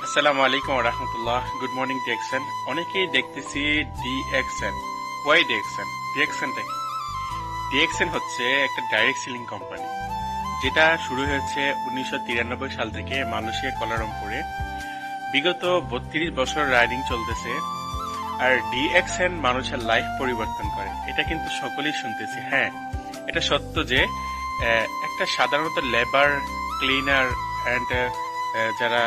আসসালামু আলাইকুম ওয়া রাহমাতুল্লাহ। Good morning DXN. অনেকেই দেখতেছি ডিএক্সএন। Y DXN? ডিএক্সএনটা কি? ডিএক্সএন হচ্ছে একটা ডাইরেক্ট সেলিং কোম্পানি, যেটা শুরু হয়েছে 1993 সাল থেকে মালয়েশিয়া কুয়ালালামপুরে। বিগত 32 বছর রাইডিং চলতেছে। আর ডিএক্সএন মানুষের লাইফ পরিবর্তন করে, এটা কিন্তু সকলেই শুনতেছি। হ্যাঁ, এটা সত্য যে একটা সাধারণত লেবার, ক্লিনার অ্যান্ড যারা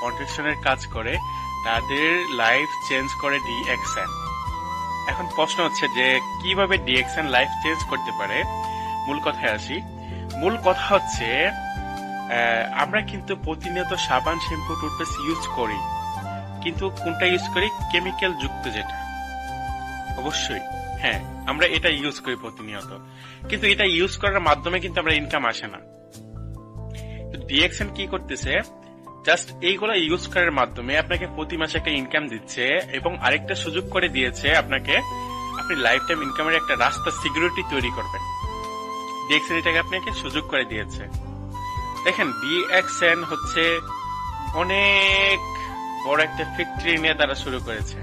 কন্ট্রাকশনের কাজ করে তাদের লাইফ চেঞ্জ করে ডিএক্সএন। এখন প্রশ্ন হচ্ছে যে কিভাবে ডিএক্সএন লাইফ চেঞ্জ করতে পারে। মূল কথায় আসি। মূল কথা হচ্ছে আমরা কিন্তু প্রতিনিয়ত সাবান, শ্যাম্পু, টুথপেস্ট ইউজ করি, কিন্তু কোনটা ইউজ করি? কেমিক্যাল যুক্ত যেটা। অবশ্যই হ্যাঁ, আমরা এটা ইউজ করি প্রতিনিয়ত, কিন্তু এটা ইউজ করার মাধ্যমে কিন্তু আমরা ইনকাম আসে না। ডিএক্সএন কি করতেছে? জাস্ট এইগুলো ইউজ করার মাধ্যমে আপনাকে প্রতি মাসে একটা ইনকাম দিচ্ছে, এবং আরেকটা সুযোগ করে দিয়েছে আপনাকে, আপনি লাইফ টাইম ইনকামের একটা রাস্তা, সিকিউরিটি তৈরি করবেন। ডিএক্সএন এটাকে আপনাকে সুযোগ করে দিয়েছে। দেখেন, ডিএক্সএন হচ্ছে অনেক বড় একটা ফ্যাক্টরি নিয়ে তারা শুরু করেছে।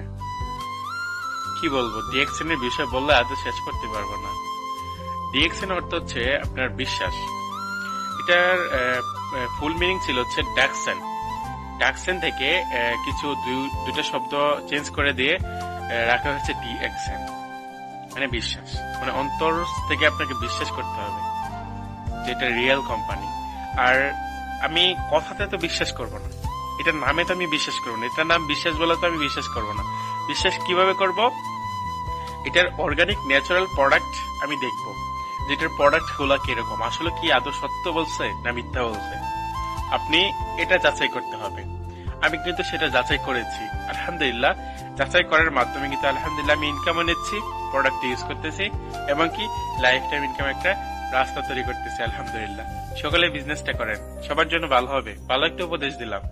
কি বলবো, ডিএক্সএন এর বিষয় বললে আজ শেষ করতে পারবো না। ডিএক্সএন অর্থ হচ্ছে আপনার বিশ্বাস। এটার ফুল মিনিং ছিল হচ্ছে ডাকসেন। ডাকসেন থেকে কিছু দুইটা শব্দ চেঞ্জ করে দিয়ে রাখা হচ্ছে ডিএক্সএন, মানে বিশ্বাস। মানে অন্তর থেকে আপনাকে বিশ্বাস করতে হবে যে এটা রিয়েল কোম্পানি। আর আমি কথাতে তো বিশ্বাস করব না, এটার নামে তো আমি বিশ্বাস করবো না, এটার নাম বিশ্বাস বলে তো আমি বিশ্বাস করব না। বিশ্বাস কিভাবে করব? এটার অর্গানিক ন্যাচারাল প্রোডাক্ট আমি দেখবো, যেটার প্রোডাক্ট গুলা কিরকম, আসলে কি আদৌ সত্য বলছে না মিথ্যা বলছে, আপনি এটা যাচাই করতে হবে। আমি কিন্তু সেটা যাচাই করেছি আলহামদুলিল্লাহ। যাচাই করার মাধ্যমে কিন্তু আলহামদুলিল্লাহ আমি ইনকামও নিচ্ছি, প্রোডাক্ট ইউজ করতেছি, এবং কি লাইফ টাইম ইনকাম একটা রাস্তা তৈরি করতেছি আলহামদুলিল্লাহ। সকলে বিজনেসটা করেন, সবার জন্য ভালো হবে। ভালো একটা উপদেশ দিলাম।